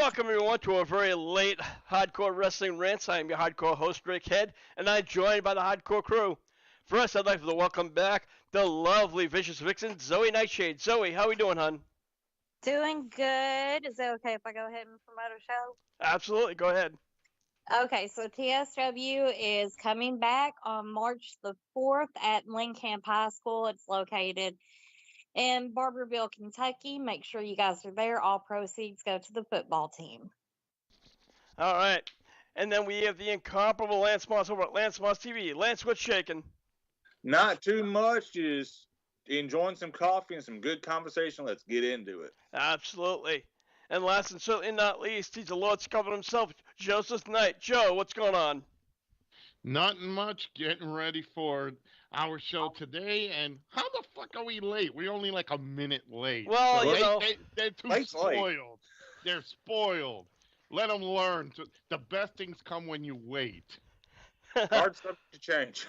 Welcome everyone to a very late Hardcore Wrestling Rants. I am your hardcore host, Rick Head, and I'm joined by the hardcore crew. First, I'd like to welcome back the lovely Vicious Vixen, Zoe Nightshade. Zoe, how we doing, hun? Doing good. Is it okay if I go ahead and promote a show? Absolutely, go ahead. Okay, so TSW is coming back on March the 4th at Lincoln High School. It's located in Barberville, Kentucky. Make sure you guys are there. All proceeds go to the football team. All right. And then we have the incomparable Lance Moss over at Lance Moss TV. Lance, what's shaking? Not too much, just enjoying some coffee and some good conversation. Let's get into it. Absolutely. And last and certainly not least, he's the Lord's covered himself, Joseph Knight. Joe, what's going on? Nothing much. Getting ready for our show today. And how the fuck are we late? We're only like a minute late. Well, so they're too spoiled. They're spoiled. Let them learn. The best things come when you wait. Hard stuff to change.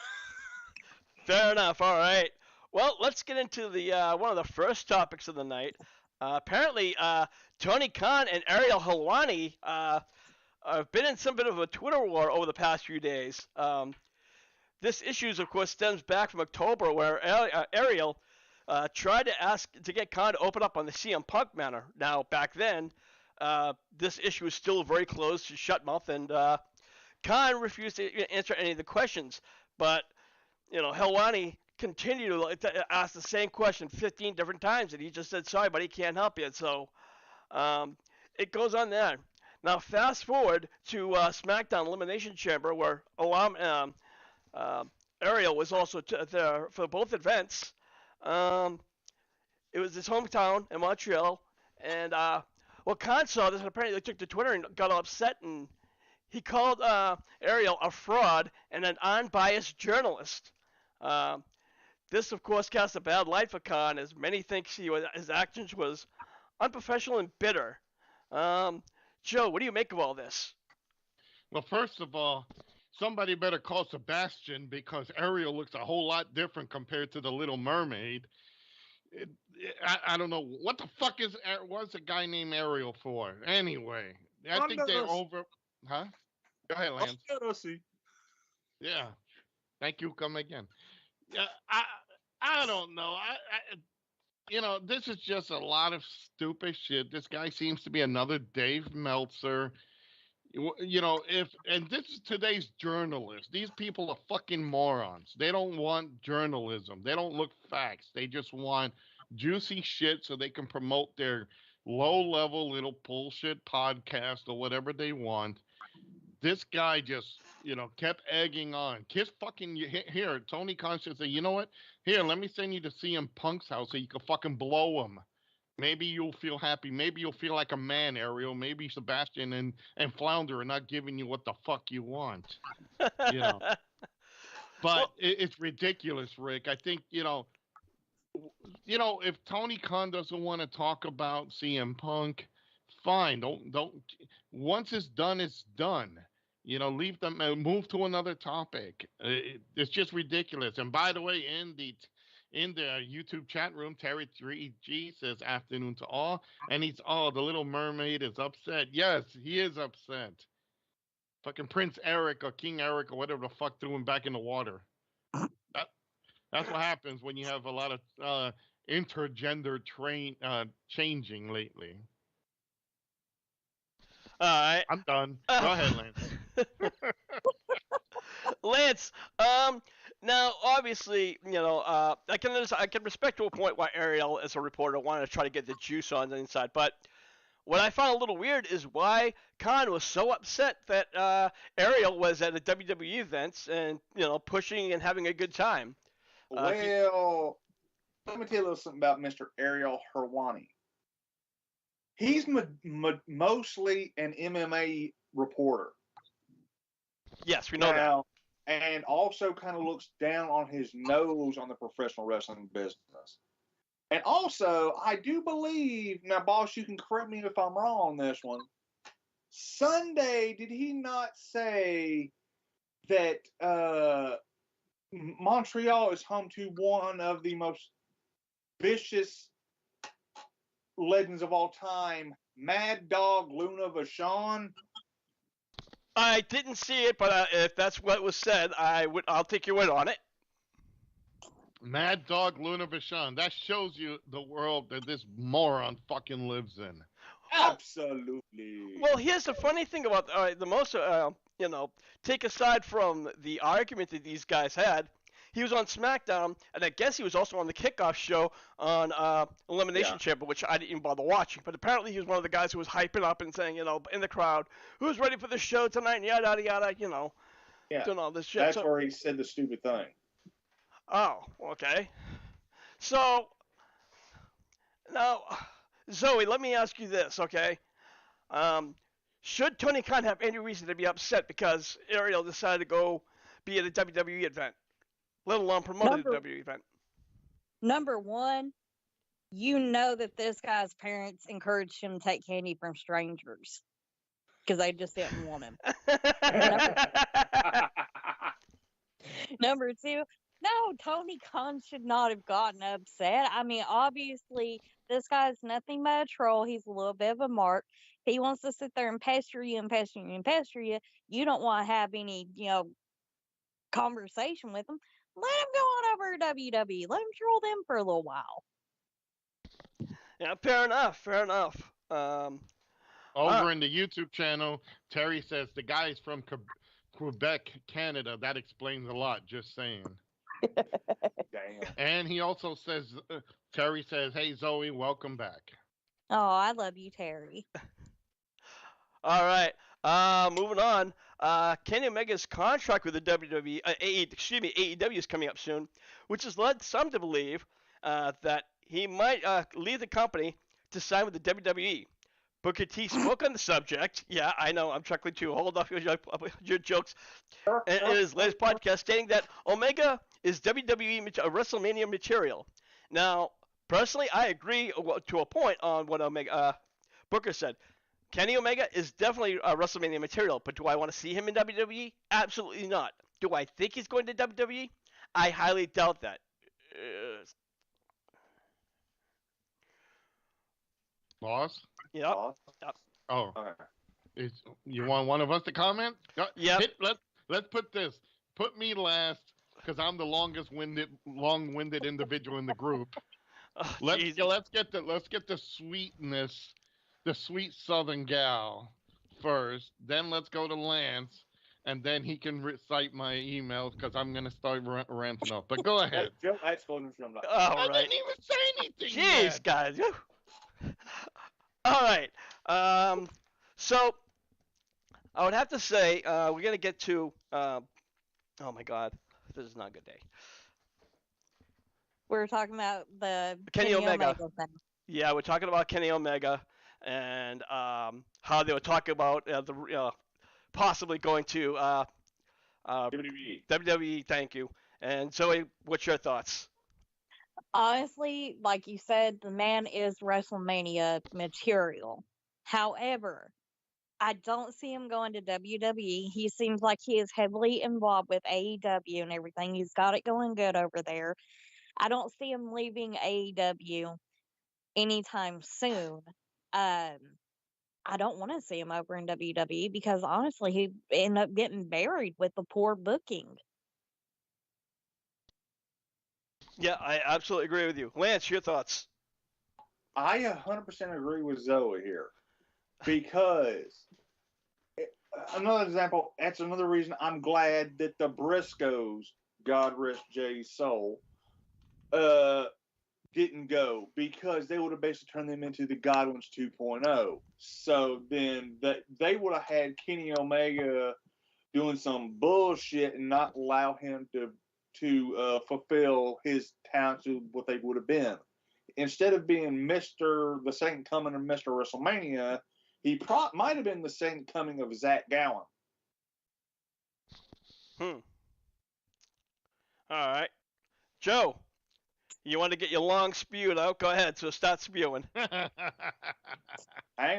Fair enough. All right. Well, let's get into the one of the first topics of the night. Apparently, Tony Khan and Ariel Helwani have been in some bit of a Twitter war over the past few days. This issue, of course, stems back from October, where Ariel tried to ask to get Khan to open up on the CM Punk matter. Now, back then, this issue was still very closed to shut mouth, and Khan refused to answer any of the questions. But Helwani continued to ask the same question 15 different times, and he just said, sorry, but he can't help you. So it goes on there. Now, fast forward to SmackDown Elimination Chamber, where Ariel was also there for both events. It was his hometown in Montreal, and Khan saw this, and apparently took to Twitter and got upset, and he called Ariel a fraud and an unbiased journalist. This, of course, cast a bad light for Khan, as many think his actions was unprofessional and bitter. Joe, what do you make of all this? Well, first of all, somebody better call Sebastian, because Ariel looks a whole lot different compared to the Little Mermaid. I don't know. What the fuck was a guy named Ariel for? Anyway, I think they're over. Huh? Go ahead, Lance. Yeah. Thank you. Come again. Yeah, I don't know. This is just a lot of stupid shit. This guy seems to be another Dave Meltzer. And this is today's journalists. These people are fucking morons. They don't want journalism. They don't look facts. They just want juicy shit so they can promote their low-level little bullshit podcast or whatever they want. This guy just, kept egging on. Here, Tony Khan should say, you know what? Here, let me send you to CM Punk's house so you can fucking blow him. Maybe you'll feel happy. Maybe you'll feel like a man, Ariel. Maybe Sebastian and Flounder are not giving you what the fuck you want. But it's ridiculous, Rick. I think, if Tony Khan doesn't want to talk about CM Punk, fine. Don't. Once it's done, it's done. Leave them, move to another topic. It's just ridiculous. And by the way, in the YouTube chat room, Terry 3G says afternoon to all, and the Little Mermaid is upset. Yes, he is upset. Fucking Prince Eric or King Eric or whatever the fuck threw him back in the water. That's what happens when you have a lot of intergender changing lately. All right. I'm done. Go ahead, Lance. Lance, now obviously, I can respect to a point why Ariel, as a reporter, wanted to try to get the juice on the inside. But what I found a little weird is why Khan was so upset that Ariel was at a WWE event and pushing and having a good time. Well, let me tell you a little something about Mr. Ariel Helwani. He's mostly an MMA reporter. Yes, we know that. And also kind of looks down on his nose on the professional wrestling business. And also, I do believe, now, boss, you can correct me if I'm wrong on this one. Sunday, did he not say that Montreal is home to one of the most vicious legends of all time, Mad Dog Luna Vachon. I didn't see it, but if that's what was said, I'll take your word on it. Mad Dog Luna Vachon. That shows you the world that this moron fucking lives in. Absolutely. Well, here's the funny thing about the most, take aside from the argument that these guys had, he was on SmackDown, and I guess he was also on the kickoff show on Elimination Chamber, which I didn't even bother watching. But apparently he was one of the guys who was hyping up and saying, in the crowd, who's ready for the show tonight, and yada, yada, yada, doing all this shit. That's where he said the stupid thing. Oh, okay. So, now, Zoe, let me ask you this, okay? Should Tony Khan have any reason to be upset because Ariel decided to go be at a WWE event, let alone promote a WWE event? Number one, you know that this guy's parents encouraged him to take candy from strangers because they just didn't want him. Number two, no, Tony Khan should not have gotten upset. I mean, obviously, this guy's nothing but a troll. He's a little bit of a mark. He wants to sit there and pester you and pester you and pester you. You don't want to have any, conversation with him. Let him go on over to WWE. Let him troll them for a little while. Yeah, fair enough. Over in the YouTube channel, Terry says the guy is from Quebec, Canada. That explains a lot, just saying. Damn. And he also says, Terry says, hey, Zoe, welcome back. Oh, I love you, Terry. All right. Moving on. Kenny Omega's contract with the WWE, AEW is coming up soon, which has led some to believe that he might leave the company to sign with the WWE. Booker T spoke on the subject. Yeah, I know, I'm chuckling too. Hold off your jokes. In his latest podcast, stating that Omega is WWE WrestleMania material. Now, personally, I agree to a point on what Booker said. Kenny Omega is definitely WrestleMania material, but do I want to see him in WWE? Absolutely not. Do I think he's going to WWE? I highly doubt that. Boss? Yep. Oh. Okay. You want one of us to comment? Yep. Let's put this. Put me last, because I'm the long-winded individual in the group. Oh, let's get the sweetness, the sweet Southern gal first. Then let's go to Lance, and then he can recite my emails because I'm gonna start ranting up. But go ahead. I didn't even say anything. Jeez, yet. guys. All right. So I would have to say we're gonna get to. Oh my God, this is not a good day. We're talking about the Kenny Omega thing. Yeah, we're talking about Kenny Omega and how they were talking about possibly going to WWE. Thank you. And Zoe, what's your thoughts? Honestly, like you said, the man is WrestleMania material. However, I don't see him going to WWE. He seems like he is heavily involved with AEW and everything. He's got it going good over there. I don't see him leaving AEW anytime soon. I don't want to see him over in WWE because honestly, he ended up getting buried with the poor booking. Yeah, I absolutely agree with you. Lance, your thoughts? I 100% agree with Zoe here because another example, that's another reason I'm glad that the Briscoes, God rest Jay's soul, didn't go because they would have basically turned them into the Godwins 2.0. So then they would have had Kenny Omega doing some bullshit and not allow him to fulfill his talents to what they would have been. Instead of being the second coming of Mr. WrestleMania, he might have been the second coming of Zach Gowen. All right. Joe, you want to get your long spewed out? Go ahead. So start spewing. Hang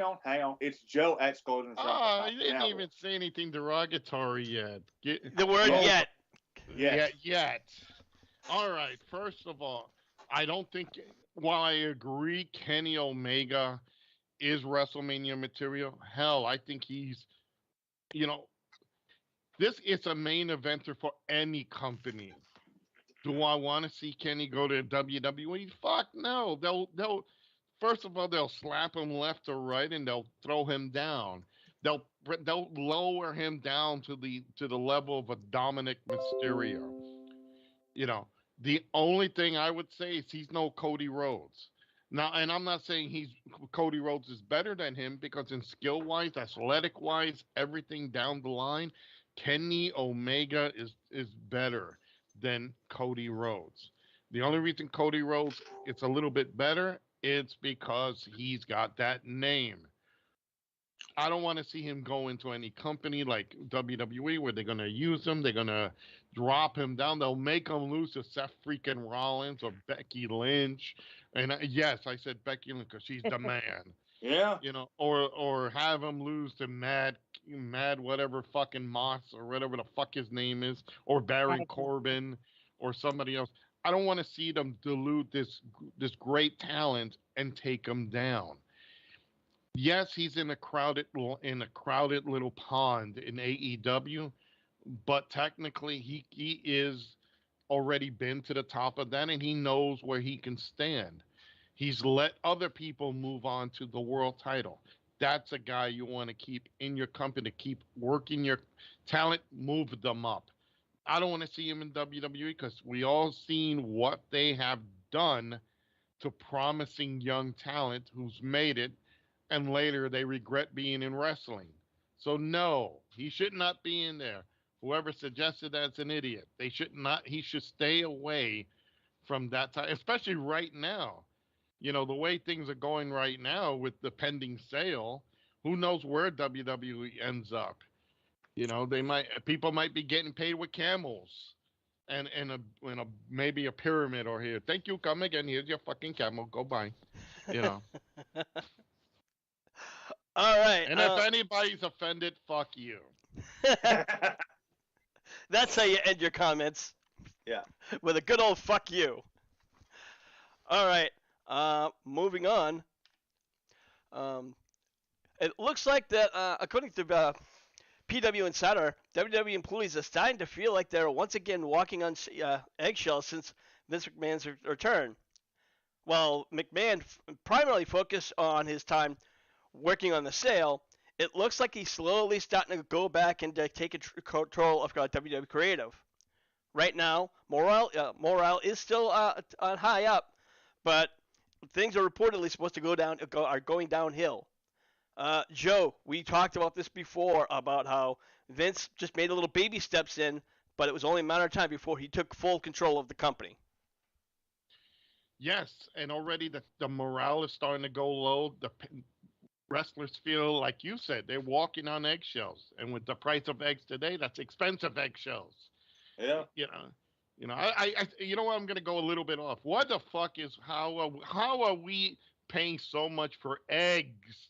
on. It's Joe at Skulls. Oh, you didn't even say anything derogatory yet. The word yet. Yet. All right. First of all, I don't think, while I agree Kenny Omega is WrestleMania material. Hell, I think he's, you know, this is a main eventer for any company. Do I want to see Kenny go to WWE? Fuck no. They'll first of all they'll slap him left or right and they'll throw him down. They'll lower him down to the level of a Dominic Mysterio. You know, the only thing I would say is he's no Cody Rhodes. Now, and I'm not saying Cody Rhodes is better than him because in skill wise, athletic wise, everything down the line, Kenny Omega is better than Cody Rhodes. The only reason Cody Rhodes is a little bit better, it's because he's got that name. I don't want to see him go into any company like WWE where they're going to use him. They're going to drop him down. They'll make him lose to Seth freaking Rollins or Becky Lynch. And yes, I said Becky Lynch because she's the man. Yeah. You know, or have him lose to Mad whatever fucking Moss or whatever the fuck his name is, or Baron Corbin or somebody else. I don't want to see them dilute this great talent and take him down. Yes, he's in a crowded little pond in AEW, but technically he is already been to the top of that and he knows where he can stand. He's let other people move on to the world title. That's a guy you want to keep in your company, keep working your talent, move them up. I don't want to see him in WWE because we all seen what they have done to promising young talent who's made it and later they regret being in wrestling. So no, he should not be in there. Whoever suggested that's an idiot. They should not. He should stay away from that time, especially right now. You know the way things are going right now with the pending sale. Who knows where WWE ends up? You know people might be getting paid with camels and a maybe a pyramid or here. Thank you. Come again. Here's your fucking camel. Go buy. You know. All right. And if anybody's offended, fuck you. That's how you end your comments. Yeah. With a good old fuck you. All right. Moving on. It looks like that, according to PW Insider, WWE employees are starting to feel like they're once again walking on eggshells since Vince McMahon's return. While McMahon primarily focused on his time working on the sale, it looks like he's slowly starting to go back and take control of WWE Creative. Right now, morale is still on high up, but things are reportedly supposed to are going downhill. Joe, we talked about this before about how Vince just made a little baby steps in, but it was only a matter of time before he took full control of the company. Yes, and already the morale is starting to go low. The wrestlers feel, like you said, they're walking on eggshells. And with the price of eggs today, that's expensive eggshells. Yeah. You know what? I'm going to go a little bit off. What the fuck is how are we paying so much for eggs?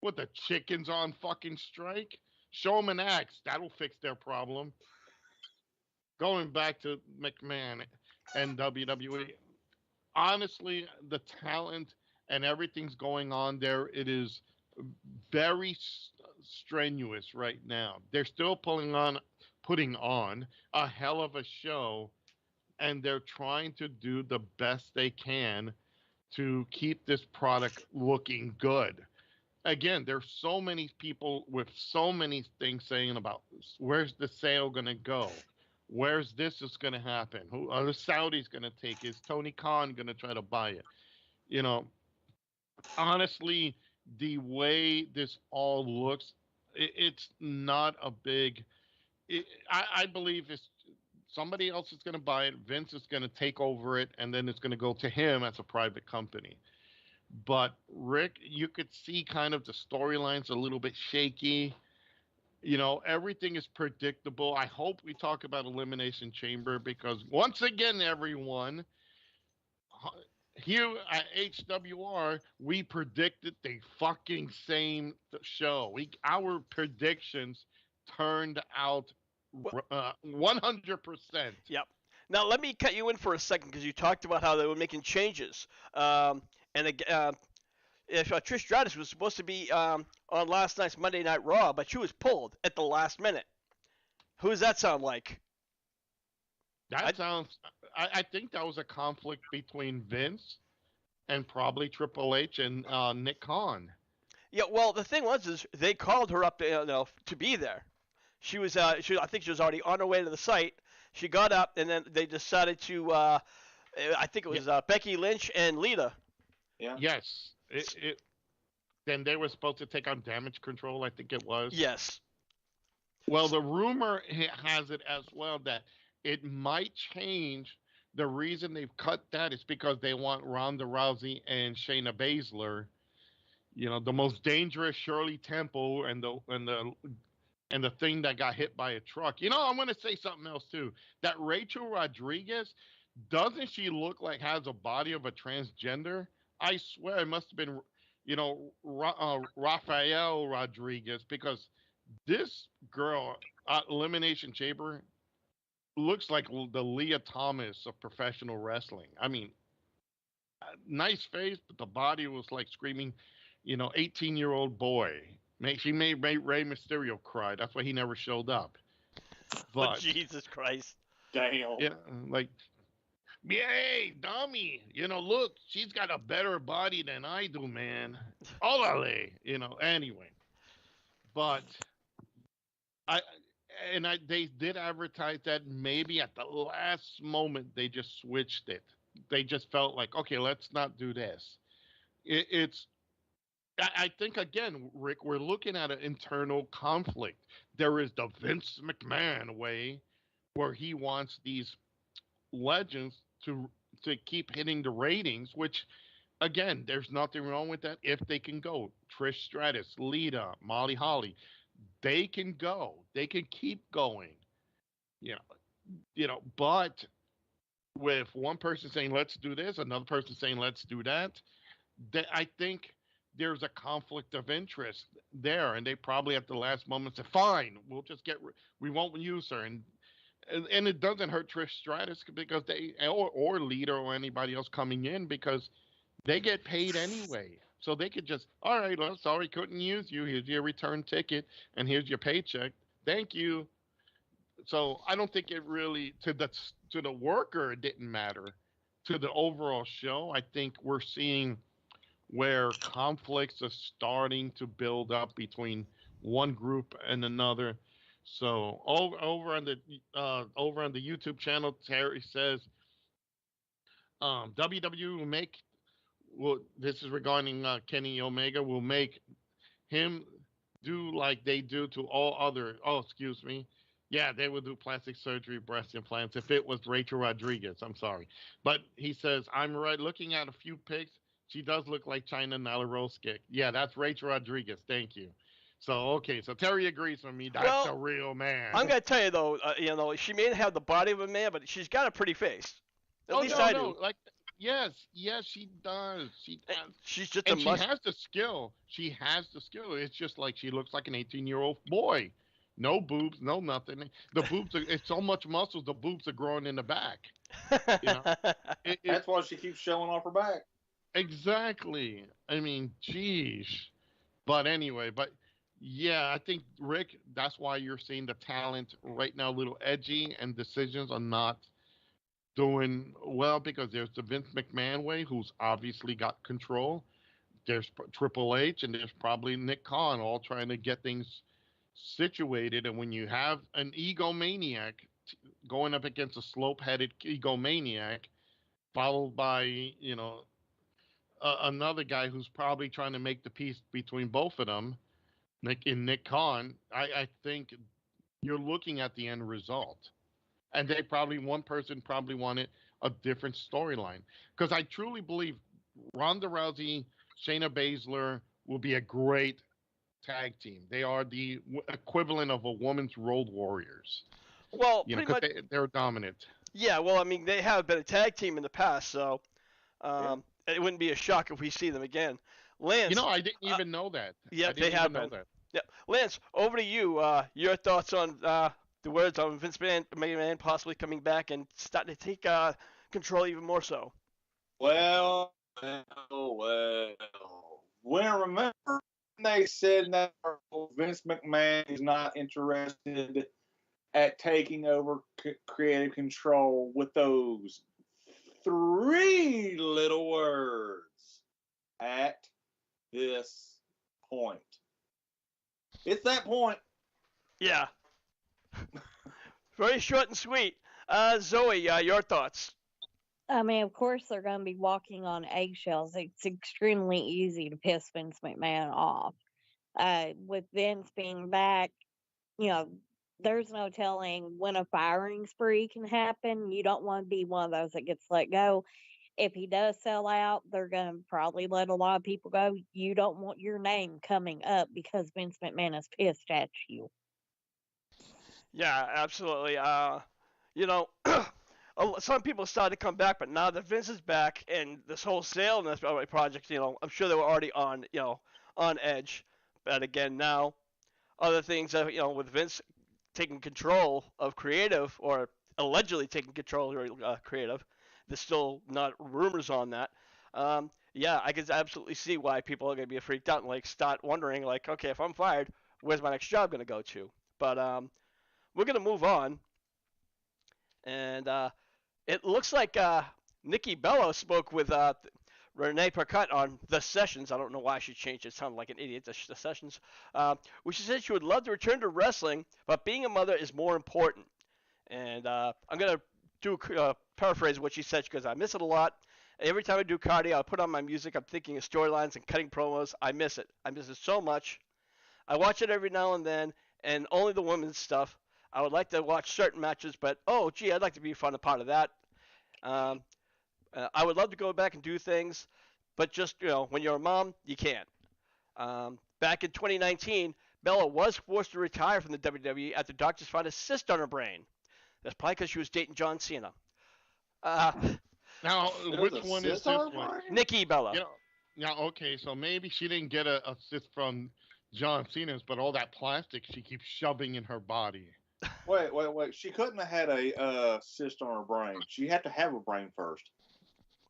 What, the chickens on fucking strike? Show them an axe. That'll fix their problem. Going back to McMahon and WWE, honestly, the talent and everything's going on there. It is very strenuous right now. They're still putting on a hell of a show, and they're trying to do the best they can to keep this product looking good. Again, there's so many people with so many things saying about where's the sale going to go? Where's this is going to happen? Who are the Saudis going to take? Is Tony Khan going to try to buy it? You know, honestly, the way this all looks, it's not a big. I believe it's somebody else is going to buy it. Vince is going to take over it, and then it's going to go to him as a private company. But Rick, you could see kind of the storylines a little bit shaky. You know, everything is predictable. I hope we talk about Elimination Chamber because once again, everyone, here at HWR, we predicted the fucking same show. Our predictions turned out 100%. Yep. Now let me cut you in for a second because you talked about how they were making changes, and if Trish Stratus was supposed to be on last night's Monday Night Raw, but she was pulled at the last minute. Who does that sound like? That sounds. I think that was a conflict between Vince and probably Triple H and Nick Khan. Yeah, well, the thing was, is they called her up to be there. She was, I think she was already on her way to the site. She got up, and then they decided to, I think it was Becky Lynch and Lita. Yeah. Yes. Then they were supposed to take on Damage Control, I think it was. Yes. Well, the rumor has it as well that it might change. The reason they've cut that is because they want Ronda Rousey and Shayna Baszler, the most dangerous Shirley Temple and the thing that got hit by a truck. I'm going to say something else too. That Rachel Rodriguez, doesn't she look like has a body of a transgender? I swear it must have been, Rafael Rodriguez, because this girl, Elimination Chamber, looks like the Leah Thomas of professional wrestling. I mean, nice face, but the body was like screaming, 18-year-old boy. She made Rey Mysterio cry. That's why he never showed up. But Jesus Christ. Damn. Yeah, like, hey, dummy, look, she's got a better body than I do, man. Olale, anyway. But they did advertise that maybe at the last moment they just switched it. They just felt like, okay, let's not do this. I think, again, Rick, we're looking at an internal conflict. There is the Vince McMahon way, where he wants these legends to keep hitting the ratings, which, again, there's nothing wrong with that if they can go. Trish Stratus, Lita, Molly Holly, they can go. They can keep going. But with one person saying, let's do this, another person saying, let's do that, I think there's a conflict of interest there. And they probably at the last moment said, fine, we'll just we won't use her. And it doesn't hurt Trish Stratus because or Lita or anybody else coming in, because they get paid anyway. So they could just, all right, well, sorry, couldn't use you. Here's your return ticket, and here's your paycheck. Thank you. So I don't think it really, to the worker, it didn't matter. To the overall show, I think we're seeing where conflicts are starting to build up between one group and another. So over on the YouTube channel, Terry says, WWE will make. Well, this is regarding Kenny Omega. Will make him do like they do to all other. Oh, excuse me. Yeah, they would do plastic surgery, breast implants if it was Rachel Rodriguez. I'm sorry, but he says I'm right. Looking at a few pics, she does look like China Nalaroskic. Yeah, that's Rachel Rodriguez. Thank you. So okay, so Terry agrees with me. That's a real man. I'm gonna tell you though, she may have the body of a man, but she's got a pretty face. At least I do. Like, yes, she does. She's just she has the skill. She has the skill. It's just like she looks like an 18-year-old boy. No boobs, no nothing. The boobs it's so much muscles. The boobs are growing in the back. That's why she keeps showing off her back. Exactly. I mean, geez. But anyway, yeah, I think, Rick, that's why you're seeing the talent right now a little edgy, and decisions are not doing well, because there's the Vince McMahon way, who's obviously got control. There's Triple H, and there's probably Nick Khan, all trying to get things situated. And when you have an egomaniac going up against a slope-headed egomaniac, followed by, another guy who's probably trying to make the peace between both of them, Nick Khan, I think you're looking at the end result. And one person probably wanted a different storyline. Because I truly believe Ronda Rousey, Shayna Baszler will be a great tag team. They are the equivalent of a woman's Road Warriors. Well, pretty much, they're dominant. Yeah, well, I mean, they have been a tag team in the past, so it wouldn't be a shock if we see them again. Lance, I didn't even know that. Yeah, they have been. Yeah, Lance, over to you. Your thoughts on the words on Vince McMahon possibly coming back and starting to take control even more so. Well. remember when they said that Vince McMahon is not interested at taking over creative control with those three little words at this point. It's that point. Yeah. Very short and sweet. Zoe, your thoughts? I mean, of course, they're going to be walking on eggshells. It's extremely easy to piss Vince McMahon off. With Vince being back, you know, there's no telling when a firing spree can happen. You don't want to be one of those that gets let go. If he does sell out, they're going to probably let a lot of people go. You don't want your name coming up because Vince McMahon is pissed at you. Yeah, absolutely. You know, some people started to come back, but now that Vince is back and this whole sale and this project, I'm sure they were already on, on edge. But again, now other things, with Vince taking control of creative or allegedly taking control of creative, there's still not rumors on that. Yeah, I can absolutely see why people are going to be freaked out and like start wondering, like, okay, if I'm fired, where's my next job going to go to? But we're going to move on, and it looks like Nikki Bella spoke with Renee Paquette on The Sessions. I don't know why she changed it. It sounded like an idiot, The Sessions. Which she said she would love to return to wrestling, but being a mother is more important. And I'm going to do paraphrase what she said because I miss it a lot. Every time I do cardio, I put on my music. I'm thinking of storylines and cutting promos. I miss it. I miss it so much. I watch it every now and then, and only the women's stuff. I would like to watch certain matches, but oh, gee, I'd like to be a part of that. Um, I would love to go back and do things, but just when you're a mom, you can't. Back in 2019, Bella was forced to retire from the WWE after doctors found a cyst on her brain. That's probably because she was dating John Cena. Now, There's which a one is cyst this on her one? brain? Nikki Bella. You know, now, okay, so maybe she didn't get a assist from John Cena's, but all that plastic she keeps shoving in her body. Wait. She couldn't have had a cyst on her brain. She had to have a brain first.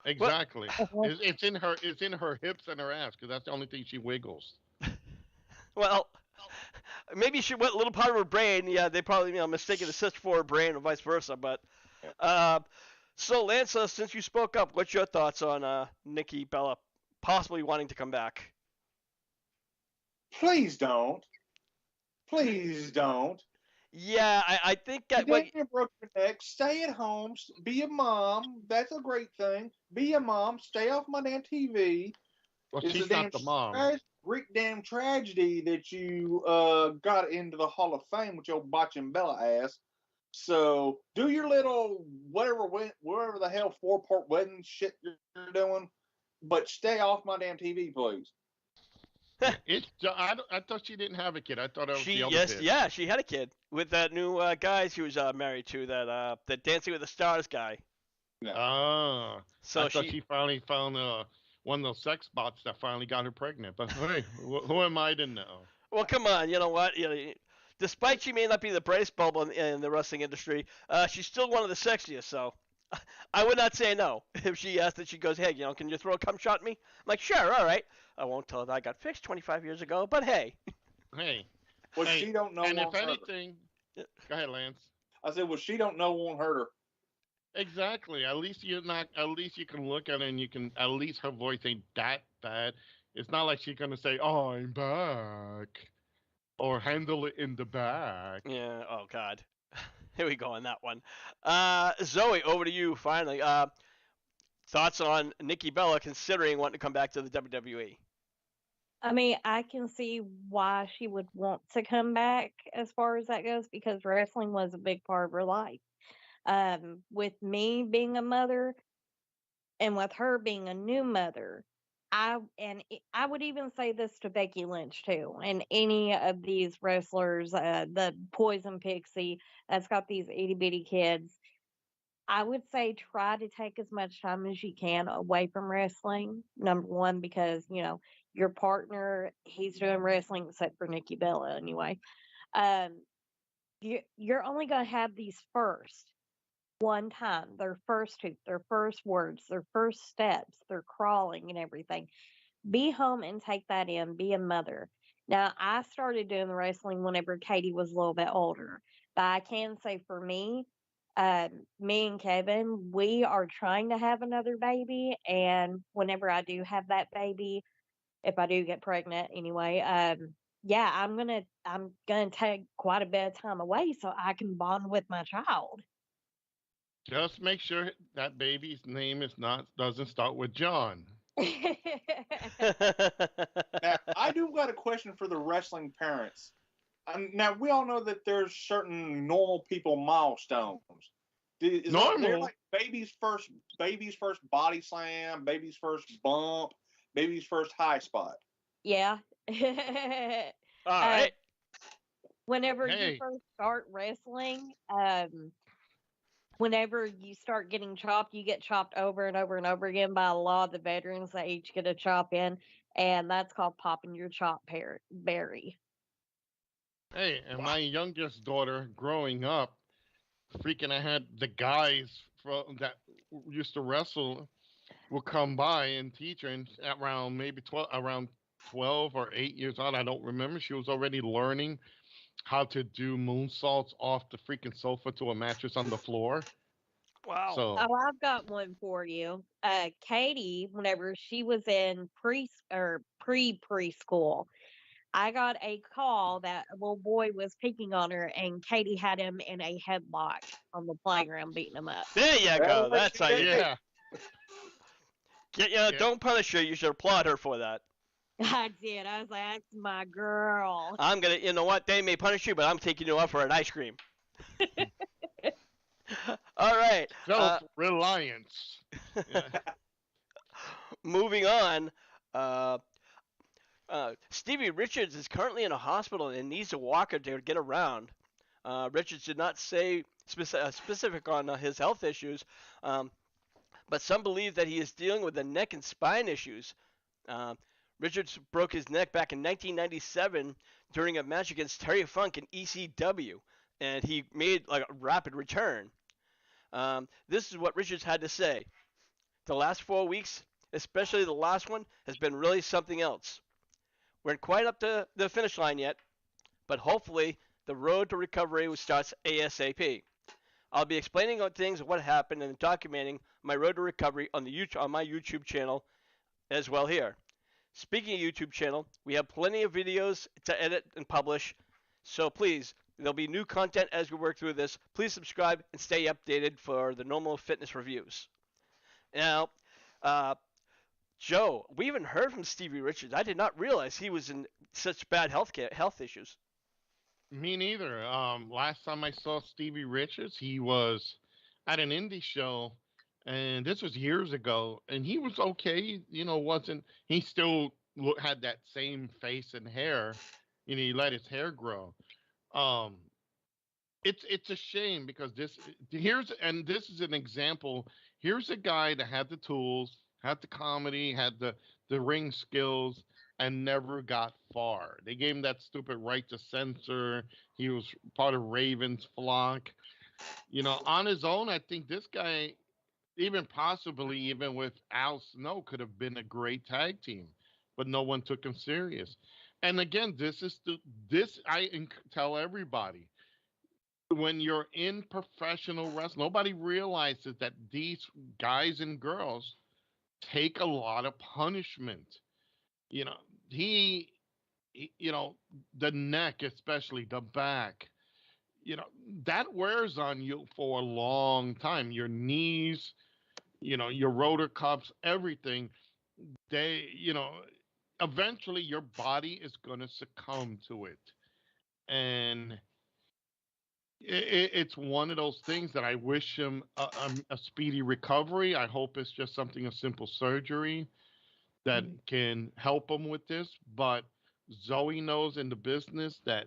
Exactly. It's in her. It's in her hips and her ass because that's the only thing she wiggles. Well, maybe she went a little part of her brain. Yeah, they probably mistaken the cyst for her brain or vice versa. But so Lance, since you spoke up, what's your thoughts on Nikki Bella possibly wanting to come back? Please don't. Please don't. Yeah, I think You that broke your neck. Stay at home. Be a mom. That's a great thing. Be a mom. Stay off my damn TV. Well, It's a she's damn not the mom. great damn tragedy that you got into the Hall of Fame with your botching Bella ass. So do your little whatever the hell 4-part wedding shit you're doing, but stay off my damn TV, please. I thought she didn't have a kid. I thought it was the other yes, kid. yeah, she had a kid with that new guy she was married to, that Dancing with the Stars guy. No. Ah, So I thought she finally found one of those sex bots that finally got her pregnant. But hey, who am I to know? Well, come on, you know what? Despite she may not be the brightest bulb in the wrestling industry, she's still one of the sexiest. So I would not say no if she asked that. She goes, "Hey, can you throw a cum shot at me?" I'm like, "Sure, all right." I won't tell her that I got fixed 25 years ago, but hey. Hey, What hey, she don't know and won't if hurt her. anything, go ahead, Lance. I said, what she don't know won't hurt her. Exactly. At least you're not. At least you can look at it and you can. At least her voice ain't that bad. It's not like she's gonna say, "Oh, I'm back," or "Handle it in the back." Yeah. Oh God. Here we go on that one. Zoe, over to you. Finally. Thoughts on Nikki Bella considering wanting to come back to the WWE? I mean, I can see why she would want to come back as far as that goes because wrestling was a big part of her life. With me being a mother and with her being a new mother, I would even say this to Becky Lynch too, and any of these wrestlers, the Poison Pixie that's got these itty bitty kids. I would say try to take as much time as you can away from wrestling. Number one, because your partner he's doing wrestling except for Nikki Bella anyway. Um, you're only going to have these first one time, their first hoop, their first words, their first steps, their crawling and everything. Be home and take that in. Be a mother. Now, I started doing the wrestling whenever Katie was a little bit older, but I can say for me, me and Kevin, we are trying to have another baby, and whenever I do have that baby, if I do get pregnant anyway, yeah, I'm gonna take quite a bit of time away so I can bond with my child. Just make sure that baby's name is not doesn't start with John. Now, I do got a question for the wrestling parents. Now, we all know that there's certain normal people milestones. There Normal. like baby's first body slam, baby's first bump, baby's first high spot? Yeah. All uh, right. whenever you Hey, first start wrestling, whenever you start getting chopped, you get chopped over and over and over again by a lot of the veterans that each get a chop in, and that's called popping your berry. hey, and Wow. my youngest daughter growing up, freaking, I had the guys from that used to wrestle will come by and teach her, and around maybe 12 or 8 years old, I don't remember. She was already learning how to do moonsaults off the freaking sofa to a mattress on the floor. Wow. So Oh, I've got one for you. Katie, whenever she was in preschool, I got a call that a little boy was picking on her, and Katie had him in a headlock on the playground, beating him up. There you That's go. what That's she how you did. yeah, yeah. don't punish her. You should applaud her for that. I did. I was like, "That's my girl." I'm gonna, you know what? They may punish you, but I'm taking you out for an ice cream. All right. Self-reliance. Yeah. Moving on. Uh, Stevie Richards is currently in a hospital and needs a walker to get around. Richards did not say specific on his health issues, um, but some believe that he is dealing with the neck and spine issues. Uh, Richards broke his neck back in 1997 during a match against Terry Funk in ECW, and he made like a rapid return. This is what Richards had to say. The last 4 weeks, especially the last one, has been really something else. We aren't quite up to the finish line yet, but hopefully the road to recovery starts ASAP. I'll be explaining on things what happened and documenting my road to recovery on my YouTube channel as well here. Speaking of YouTube channel, we have plenty of videos to edit and publish, so please, there'll be new content as we work through this. Please subscribe and stay updated for the normal fitness reviews. Now, uh, Joe, we haven't heard from Stevie Richards. I did not realize he was in such bad health issues. Me neither. Last time I saw Stevie Richards, he was at an indie show, and this was years ago, and he was okay. Wasn't he still had that same face and hair? He let his hair grow. Um, it's a shame because this is an example. Here's a guy that had the tools, had the comedy, had the ring skills, and never got far. They gave him that stupid right to censor. He was part of Raven's flock. On his own, I think this guy, even possibly even with Al Snow, could have been a great tag team, but no one took him serious. And again, this tell everybody, when you're in professional wrestling, nobody realizes that these guys and girls take a lot of punishment. You know, he, the neck, especially the back, that wears on you for a long time. Your knees, your rotor cuffs, everything, they, eventually your body is going to succumb to it. And it's one of those things that I wish him a speedy recovery. I hope it's just something, a simple surgery that can help him with this. But Zoe knows in the business that,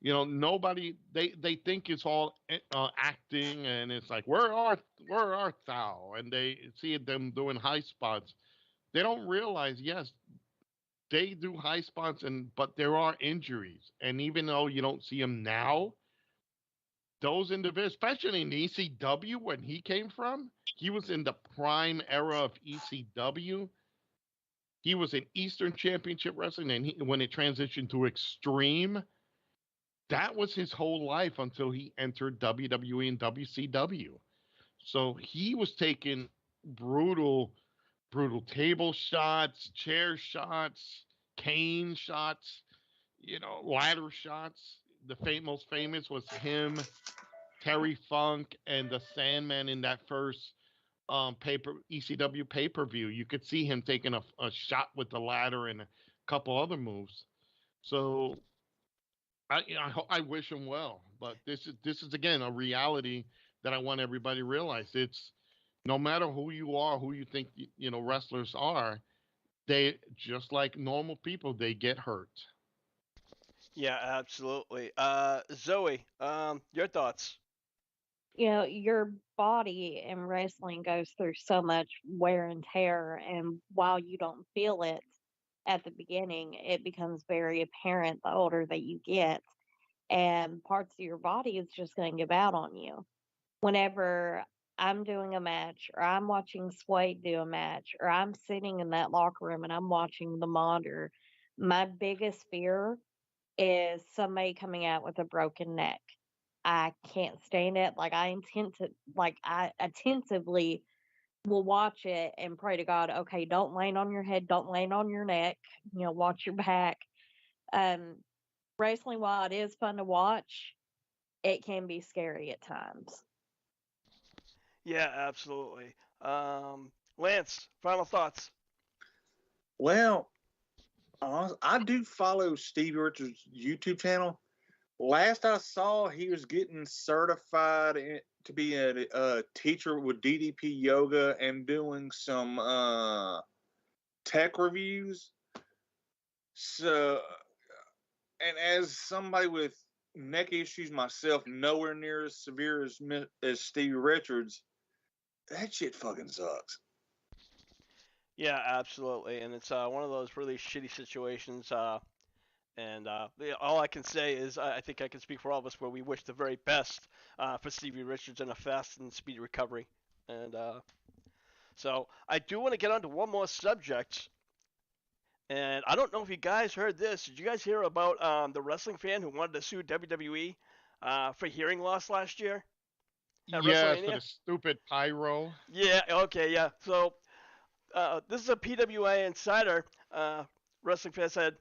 nobody, they think it's all acting, and it's like, where art thou? And they see them doing high spots. They don't realize, yes, they do high spots, but there are injuries, and even though you don't see them now, those individuals, especially in ECW, when he came from, he was in the prime era of ECW. He was in Eastern Championship Wrestling, and when it transitioned to Extreme, that was his whole life until he entered WWE and WCW. So he was taking brutal, brutal table shots, chair shots, cane shots, ladder shots. The most famous was him, Terry Funk, and the Sandman in that first ECW pay per view. You could see him taking a shot with the ladder and a couple other moves. So I wish him well, but this is again a reality that I want everybody to realize. It's no matter who you are, who you think wrestlers are, they just like normal people, they get hurt. Yeah, absolutely. Zoe, your thoughts? Your body in wrestling goes through so much wear and tear, and while you don't feel it at the beginning, it becomes very apparent the older that you get, and parts of your body is just going to give out on you. Whenever I'm doing a match, or I'm watching Sway do a match, or I'm sitting in that locker room and I'm watching the monitor, my biggest fear is somebody coming out with a broken neck. I can't stand it. I attentively will watch it and pray to God, okay, don't land on your head, don't land on your neck, watch your back. Um, Wrestling, while it is fun to watch, it can be scary at times. Yeah, absolutely. Lance, final thoughts? Well, I do follow Stevie Richards' YouTube channel. Last I saw, he was getting certified to be a teacher with DDP yoga and doing some tech reviews. So, and as somebody with neck issues myself, nowhere near as severe as Stevie Richards, that shit fucking sucks. Yeah, absolutely. And it's one of those really shitty situations. And all I can say is I think I can speak for all of us where we wish the very best for Stevie Richards and a fast and speedy recovery. And so I do want to get on to one more subject. And I don't know if you guys heard this. Did you guys hear about the wrestling fan who wanted to sue WWE for hearing loss last year at Yes, for WrestleMania? the stupid pyro. Yeah, okay, yeah. So this is a PWA insider. Wrestling fan said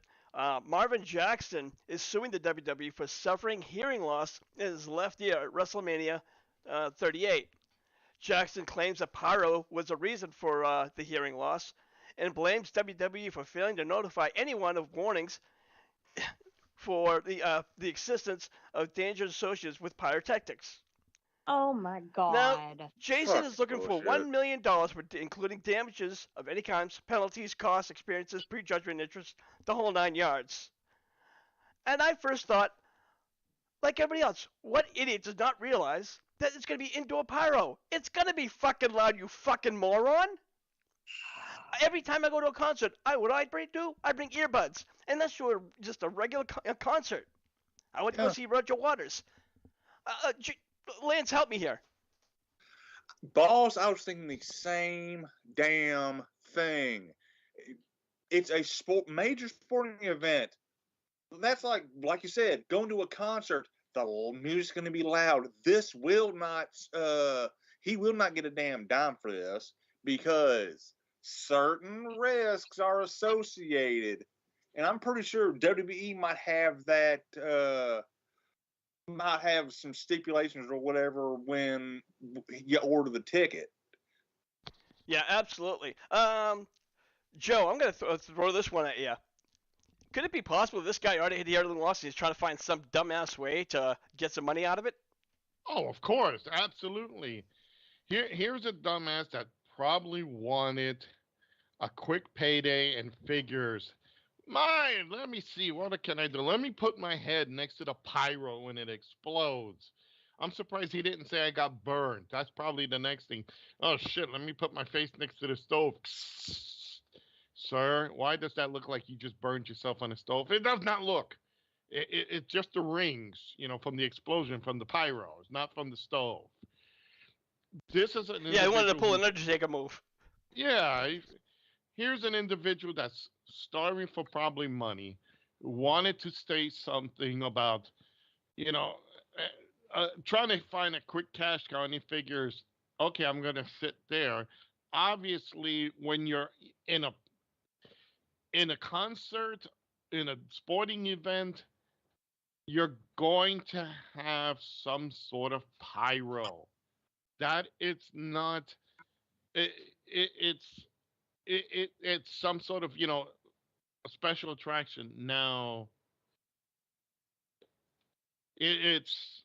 Marvin Jackson is suing the WWE for suffering hearing loss in his left ear at WrestleMania 38. Jackson claims that pyro was the reason for the hearing loss and blames WWE for failing to notify anyone of warnings for the existence of dangers associated with pyrotechnics. Oh my Now, God. Jason Fucking is looking for bullshit. $1 million, including damages of any kinds, penalties, costs, experiences, prejudgment interest, the whole 9 yards. And I first thought, like everybody else, what idiot does not realize that it's going to be indoor pyro? It's going to be fucking loud, you fucking moron. Every time I go to a concert, what do I do? I bring earbuds. And that's just a regular concert. I went to go Yeah. see Roger Waters. Lance, help me here. Boss, I was thinking the same damn thing. It's a major sporting event. That's like you said, going to a concert. The music's going to be loud. This will not. He will not get a damn dime for this because certain risks are associated, and I'm pretty sure WWE might have that. Might have some stipulations or whatever when you order the ticket. Yeah, absolutely. Joe, I'm going to throw this one at you. Could it be possible this guy already had the hearing loss and he's trying to find some dumbass way to get some money out of it? Oh, of course, absolutely. Here's a dumbass that probably wanted a quick payday and figures, let me see, what can I do? Let me put my head next to the pyro when it explodes. I'm surprised he didn't say I got burned. That's probably the next thing. Oh shit, let me put my face next to the stove. Sir, why does that look like you just burned yourself on the stove? It does not look. It's just the rings, from the explosion from the pyro. It's not from the stove. This is an Yeah, he wanted to individual pull who, an Undertaker move. yeah, here's an individual that's starving for probably money, wanted to say something about, you know, trying to find a quick cash cow, and he figures, okay, I'm going to sit there. Obviously, when you're in a concert, in a sporting event, you're going to have some sort of pyro. That it's not. It, it's it's some sort of a special attraction. Now it's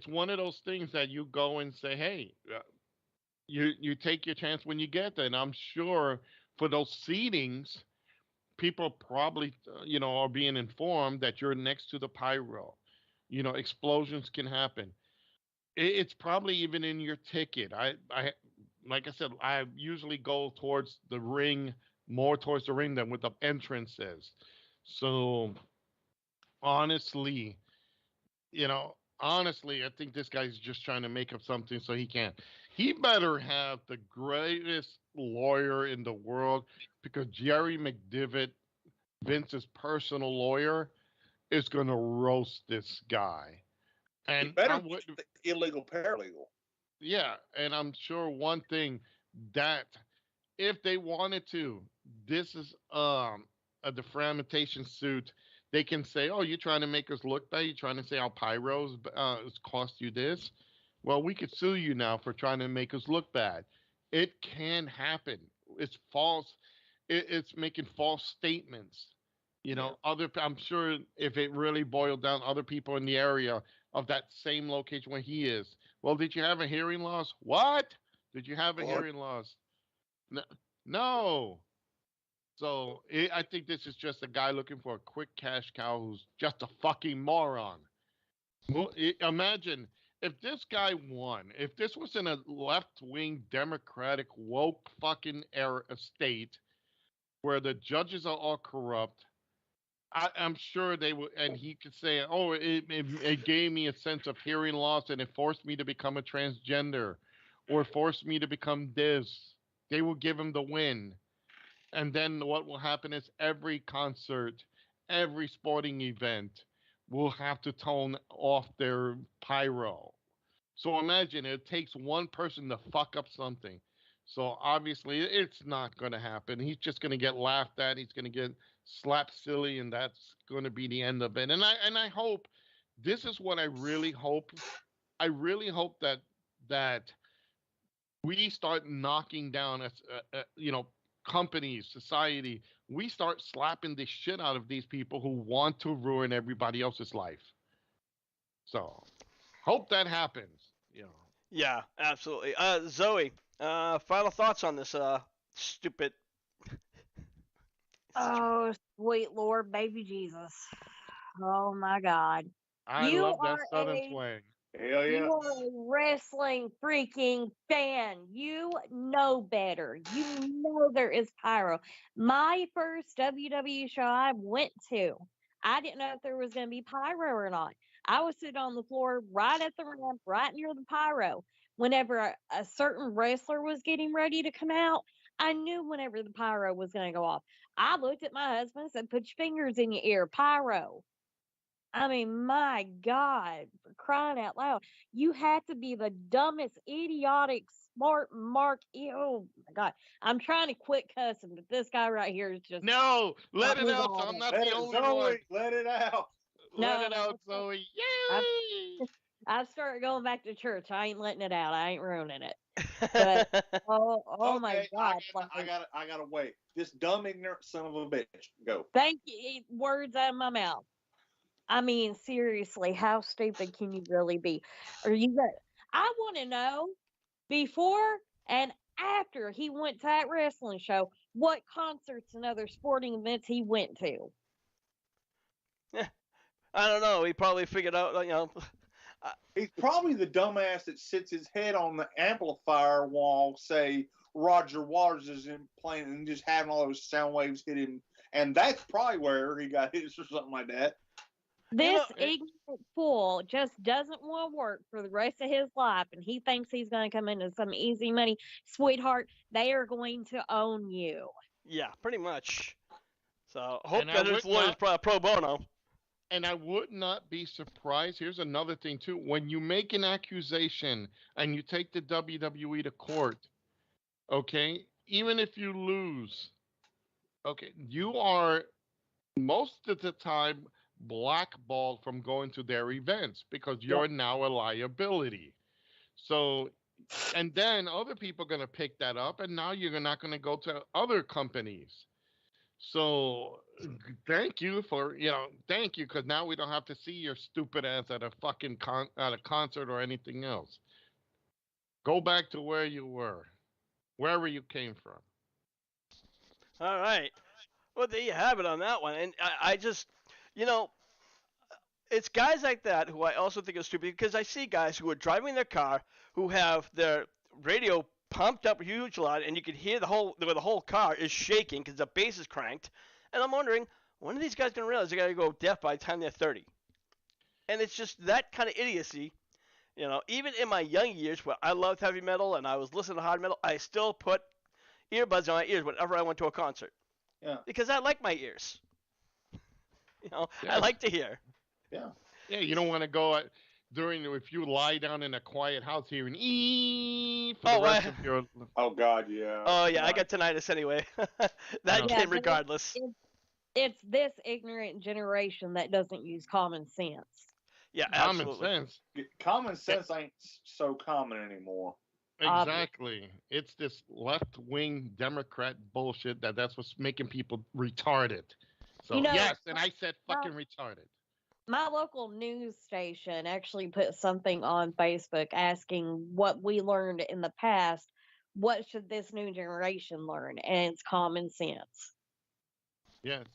one of those things that you go and say, hey, you take your chance when you get there. And I'm sure for those seatings, people probably are being informed that you're next to the pyro. Explosions can happen. It's probably even in your ticket. I like I said, I usually go towards the ring, more towards the ring than what the entrance is. So honestly, honestly, I think this guy's just trying to make up something so he can. He better have the greatest lawyer in the world, because Jerry McDivitt, Vince's personal lawyer, is going to roast this guy. He And better be the illegal paralegal. yeah, and I'm sure one thing, that if they wanted to, this is a defamation suit. They can say, "Oh, you're trying to make us look bad. You're trying to say our pyros cost you this." Well, we could sue you now for trying to make us look bad. It can happen. It's false. It's making false statements. Yeah. I'm sure if it really boiled down, other people in the area of that same location where he is. Well, did you have a hearing loss? What? Did you have a What? hearing loss? No. No. So I think this is just a guy looking for a quick cash cow who's just a fucking moron. Well, imagine if this guy won. If this was in a left-wing Democratic woke fucking era state where the judges are all corrupt, I'm sure they would, and he could say, "Oh, it gave me a sense of hearing loss, and it forced me to become a transgender, or forced me to become this." They will give him the win. And then what will happen is every concert, every sporting event will have to tone off their pyro. So imagine it takes one person to fuck up something. So obviously it's not going to happen. He's just going to get laughed at. He's going to get slapped silly, and that's going to be the end of it. And I hope, this is what I really hope. I really hope that we start knocking down companies, society. We start slapping the shit out of these people who want to ruin everybody else's life. So hope that happens. Yeah, absolutely. Zoe, final thoughts on this stupid. Oh, sweet Lord, baby Jesus. Oh my God. I You love that are southern a twang. Hell yeah. you are a wrestling freaking fan. You know better. You know there is pyro. My first WWE show I went to, I didn't know if there was going to be pyro or not. I was sitting on the floor right at the ramp, right near the pyro. Whenever a certain wrestler was getting ready to come out, I knew whenever the pyro was going to go off. I looked at my husband and said, "Put your fingers in your ear, pyro." I mean, my God, for crying out loud. You had to be the dumbest, idiotic, smart Mark. Oh, my God. I'm trying to quit cussing, but this guy right here is just No, let got it me out. So riled I'm up. not Let the it, only one. Zoe, let it out. Let No, it out, no. Zoe. I've, Yay! I've started going back to church. I ain't letting it out. I ain't ruining it. But, oh my Okay, God. I gotta wait. This dumb ignorant son of a bitch. Go. Thank you. Words out of my mouth. I mean, seriously, how stupid can you really be? Are you got? I want to know before and after he went to that wrestling show, what concerts and other sporting events he went to. I don't know. He probably figured out. He's probably the dumbass that sits his head on the amplifier while, say, Roger Waters is playing and just having all those sound waves hit him. And that's probably where he got hit or something like that. This ignorant fool just doesn't want to work for the rest of his life, and he thinks he's going to come into some easy money. Sweetheart, they are going to own you. Yeah, pretty much. So hope And I that his would lawyer's not pro bono. and I would not be surprised. Here's another thing too. When you make an accusation and you take the WWE to court, okay, even if you lose, okay, you are most of the time blackballed from going to their events because Yep. you're now a liability. So, and then other people are going to pick that up, and now you're not going to go to other companies. So, thank you for thank you because now we don't have to see your stupid ass at a fucking at a concert or anything else. Go back to where you were, wherever you came from. All right. Well, there you have it on that one. And I just, you know, it's guys like that who I also think are stupid because I see guys who are driving their car who have their radio pumped up a huge lot, and you can hear the whole car is shaking because the bass is cranked. And I'm wondering, when are these guys gonna realize they gotta go deaf by the time they're 30? And it's just that kind of idiocy. Even in my young years where I loved heavy metal and I was listening to hard metal, I still put earbuds on my ears whenever I went to a concert Yeah. because I like my ears. I Yes. like to hear. Yeah. Yeah, you don't want to go during if you lie down in a quiet house hearing for the Oh, rest of your. Oh God, yeah. oh yeah, I Right. got tinnitus anyway. That No. Yeah, came but regardless. it's this ignorant generation that doesn't use common sense. Yeah, Common absolutely. sense. Common sense ain't so common anymore. Obvious. Exactly. It's this left wing Democrat bullshit that's what's making people retarded. So You know, yes, and I said my, fucking retarded. my local news station actually put something on Facebook asking what we learned in the past. What should this new generation learn? And it's common sense. Yes.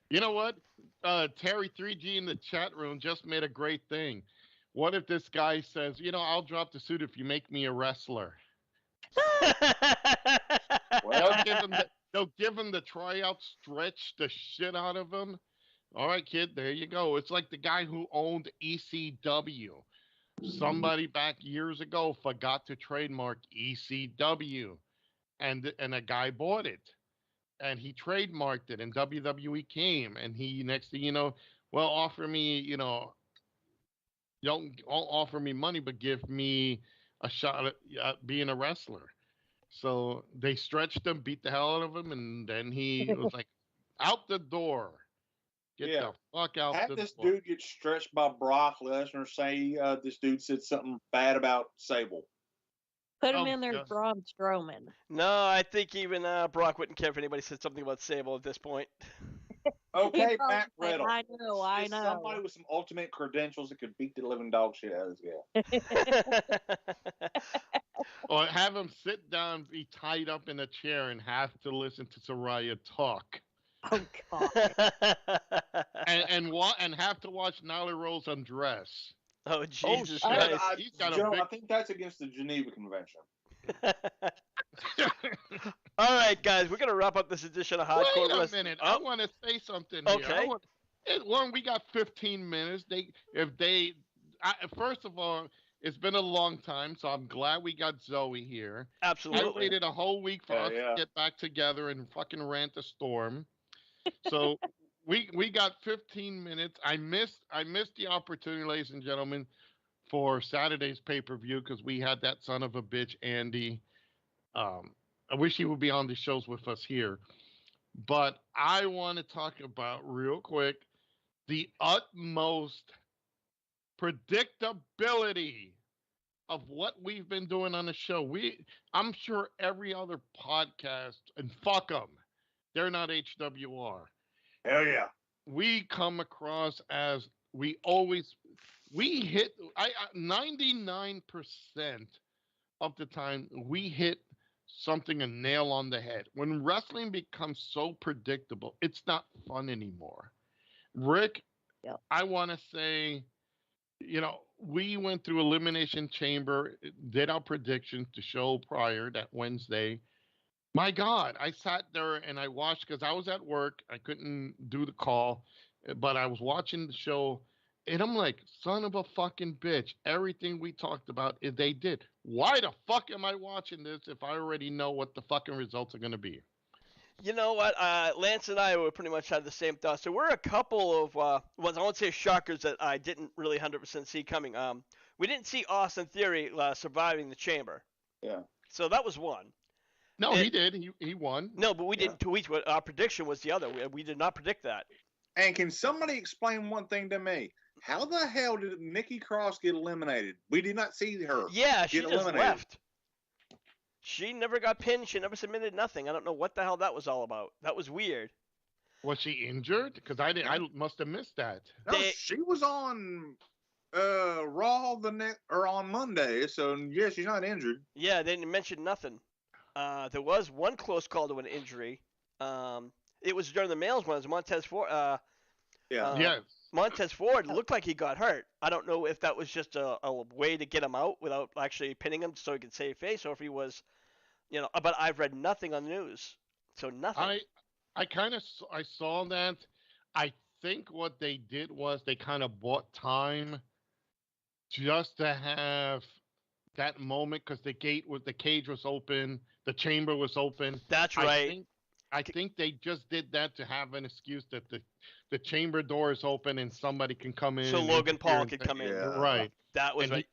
You know what? Terry 3G in the chat room just made a great thing. What if this guy says, I'll drop the suit if you make me a wrestler? Well, They'll give him the tryout, stretch the shit out of him. All right, kid, there you go. It's like the guy who owned ECW. Somebody back years ago forgot to trademark ECW, and a guy bought it, and he trademarked it, and WWE came, and he next thing you know, well, offer me, don't offer me money, but give me a shot at being a wrestler. So they stretched him, beat the hell out of him, and then he was like, out the door. Get yeah. the fuck out Had the this door. dude get stretched by Brock Lesnar, say this dude said something bad about Sable. Put him Oh, in there, yeah. Braun Strowman. No, I think even Brock wouldn't care if anybody said something about Sable at this point. Okay, He probably Matt said, Riddle. I know. Is somebody with some ultimate credentials that could beat the living dog shit out of this guy. Or have him sit down, be tied up in a chair, and have to listen to Soraya talk, Oh God. and have to watch Nyla Rose undress. Oh Jesus shit. Christ! He's got a Joe, big- I think that's against the Geneva Convention. All right, guys, we're gonna wrap up this edition of Hardcore Wait a Wrestling. minute. Oh, I want to say something okay. here. We got 15 minutes. First of all, it's been a long time, so I'm glad we got Zoe here. I Absolutely. waited a whole week for Yeah, us yeah. to get back together and fucking rant a storm. So we got 15 minutes. I missed the opportunity, ladies and gentlemen, for Saturday's pay-per-view because we had that son of a bitch Andy. I wish he would be on the shows with us here. But I want to talk about real quick the utmost predictability of what we've been doing on the show. I'm sure every other podcast, and fuck them, they're not HWR. Hell yeah. We come across as we hit 99% of the time we hit something a nail on the head. When wrestling becomes so predictable, it's not fun anymore. Rick, Yep. I want to say, we went through Elimination Chamber, did our predictions to show prior that Wednesday. My God, I sat there and I watched because I was at work. I couldn't do the call, but I was watching the show. And I'm like, son of a fucking bitch. Everything we talked about, they did. Why the fuck am I watching this if I already know what the fucking results are going to be? You know what? Lance and I were pretty much had the same thoughts. There were a couple of ones, I won't say shockers, that I didn't really 100% see coming. We didn't see Austin Theory surviving the Chamber, Yeah. so that was one. No, And, he did. He won. no, but we Yeah. didn't tweet what our prediction was. The other, we did not predict that. And can somebody explain one thing to me? How the hell did Nikki Cross get eliminated? We did not see her. Yeah, she get just eliminated. left. She never got pinned. She never submitted nothing. I don't know what the hell that was all about. That was weird. Was she injured? Because I didn't. I must have missed that. No, she was on Raw on Monday, so yeah, she's not injured. Yeah, they didn't mention nothing. There was one close call to an injury. It was during the males ones. Montez Ford. Yes. Montez Ford looked like he got hurt. I don't know if that was just a way to get him out without actually pinning him so he could save face, or if he was, But I've read nothing on the news, so nothing. I saw that. I think what they did was they kind of bought time just to have that moment because the cage was open, the chamber was open. That's right. I think they just did that to have an excuse that the chamber door is open and somebody can come in. So Logan Paul could come in. Yeah. Right. That was right.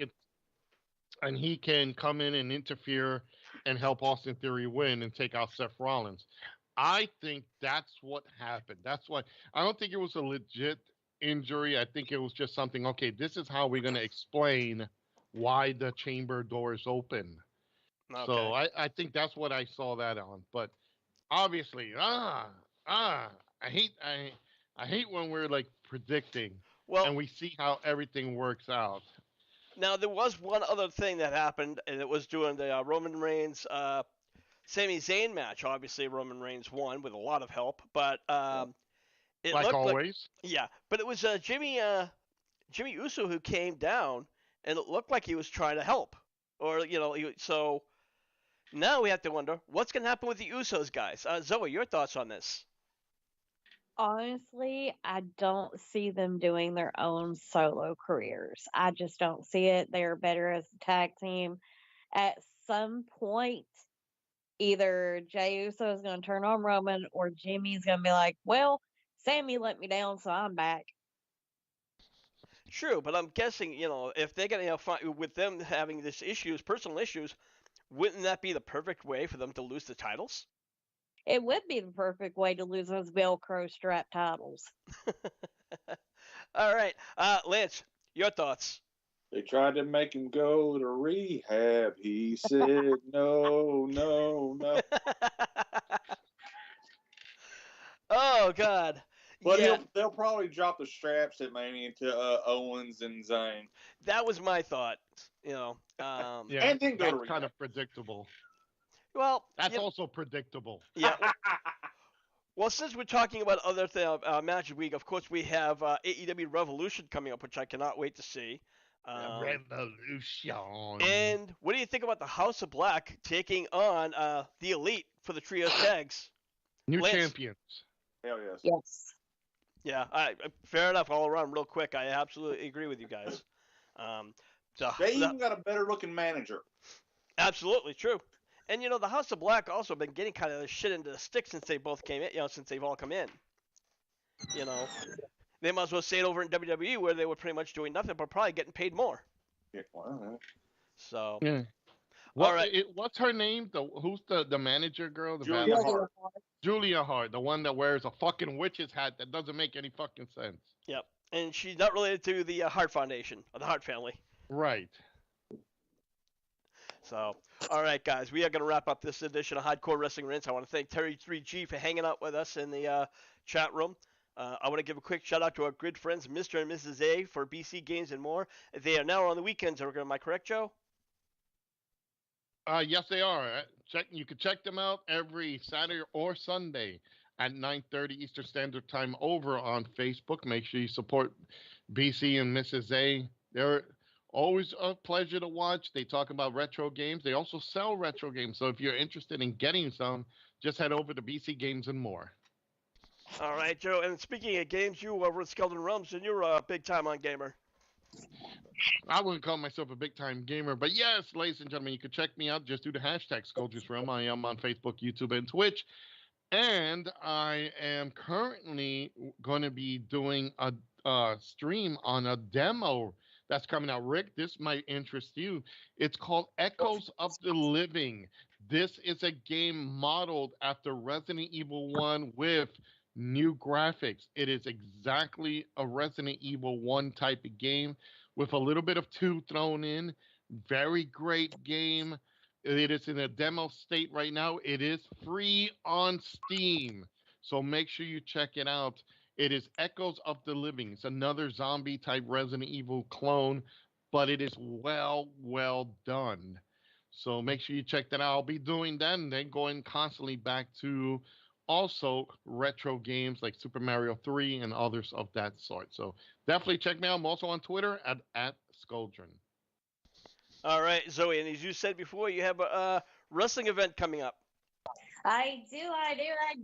And he can come in and interfere and help Austin Theory win and take out Seth Rollins. I think that's what happened. That's why I don't think it was a legit injury. I think it was just something, okay, this is how we're going to explain why the chamber door is open. Okay. So I think that's what I saw that on. But obviously, I hate when we're like predicting and we see how everything works out. Now there was one other thing that happened, and it was during the Roman Reigns Sami Zayn match. Obviously, Roman Reigns won with a lot of help, but it like looked always. But it was Jimmy Uso who came down, and it looked like he was trying to help, or so. Now we have to wonder what's going to happen with the Usos, guys. Zoe, your thoughts on this? Honestly, I don't see them doing their own solo careers. I just don't see it. They're better as a tag team. At some point, either Jey Uso is going to turn on Roman or Jimmy's going to be like, well, Sammy let me down, so I'm back. True, but I'm guessing, if they're going to fight with them having this personal issues, wouldn't that be the perfect way for them to lose the titles? It would be the perfect way to lose those Velcro strap titles. All right. Lance, your thoughts? They tried to make him go to rehab. He said, no, no, no. Oh, God. But they'll probably drop the straps at Mania to Owens and Zayn. That was my thought. Yeah, and then that's kind of predictable. Well, that's also predictable. Yeah. Well, since we're talking about other Magic Week, of course we have AEW Revolution coming up, which I cannot wait to see. Revolution. And what do you think about the House of Black taking on the Elite for the Trios tags? New champions. Hell yes. Yes. Yeah, fair enough all around. Real quick, I absolutely agree with you guys. They even got a better looking manager. Absolutely true. And the House of Black also been getting kind of shit into the stick since they both came in. Since they've all come in. They might as well say it over in WWE where they were pretty much doing nothing but probably getting paid more. Yeah, well, so. Yeah. All right. What's her name? Who's the manager girl? Julia Hart. Julia Hart, the one that wears a fucking witch's hat that doesn't make any fucking sense. Yep. And she's not related to the Hart Foundation or the Hart family. Right. So, all right, guys, we are going to wrap up this edition of Hardcore Wrestling Rants. I want to thank Terry 3G for hanging out with us in the chat room. I want to give a quick shout out to our good friends, Mr. and Mrs. A, for BC Games and More. They are now on the weekends. Am I correct, Joe? Yes, they are. You can check them out every Saturday or Sunday at 9:30 Eastern Standard Time over on Facebook. Make sure you support BC and Mrs. A. They're always a pleasure to watch. They talk about retro games. They also sell retro games. So if you're interested in getting some, just head over to BC Games and More. All right, Joe. And speaking of games, you over at Skeleton Realms, and you're a big-time on gamer. I wouldn't call myself a big-time gamer, but yes, ladies and gentlemen, you can check me out. Just do the hashtag Scolders Realm. I am on Facebook, YouTube, and Twitch. And I am currently going to be doing a stream on a demo that's coming out. Rick, this might interest you. It's called Echoes of the Living. This is a game modeled after Resident Evil 1 with new graphics. It is exactly a Resident Evil 1 type of game with a little bit of 2 thrown in. Very great game. It is in a demo state right now. It is free on Steam. So make sure you check it out. It is Echoes of the Living. It's another zombie type Resident Evil clone, but it is well done. So make sure you check that out. I'll be doing that and then going constantly back to also retro games like Super Mario 3 and others of that sort. So definitely check me out. I'm also on Twitter at Skuldrin. All right, Zoe, and as you said before, you have a wrestling event coming up. I do.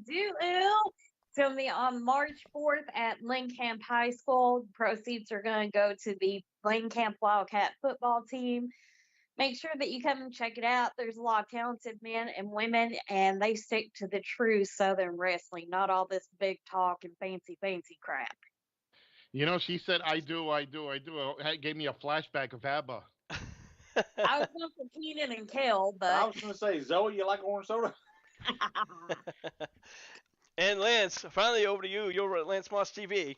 It's going to be on March 4th at Lincoln High School. Proceeds are going to go to the Lincoln Wildcat football team. Make sure that you come and check it out. There's a lot of talented men and women, and they stick to the true Southern wrestling, not all this big talk and fancy crap. You know, she said, I do. It gave me a flashback of ABBA. I was going for Keenan and Kel, but I was going to say, Zoe, you like orange soda? And Lance, finally over to you. You're at Lance Moss TV.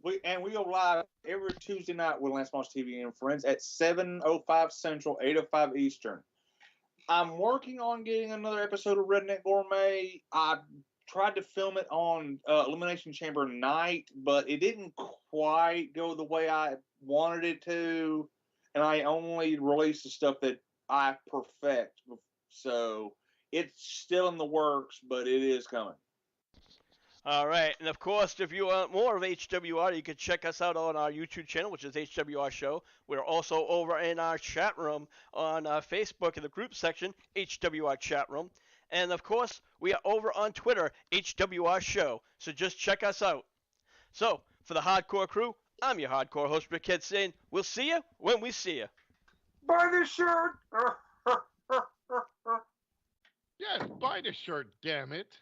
We go live every Tuesday night with Lance Moss TV and Friends at 7:05 Central, 8:05 Eastern. I'm working on getting another episode of Redneck Gourmet. I tried to film it on Elimination Chamber night, but it didn't quite go the way I wanted it to, and I only released the stuff that I perfect. So it's still in the works, but it is coming. All right, and of course, if you want more of HWR, you can check us out on our YouTube channel, which is HWR Show. We're also over in our chat room on Facebook in the group section, HWR Chat Room. And of course, we are over on Twitter, HWR Show. So just check us out. So, for the Hardcore Crew, I'm your hardcore host, Rick Head, saying we'll see you when we see you. Buy this shirt! Yes, buy the shirt, damn it.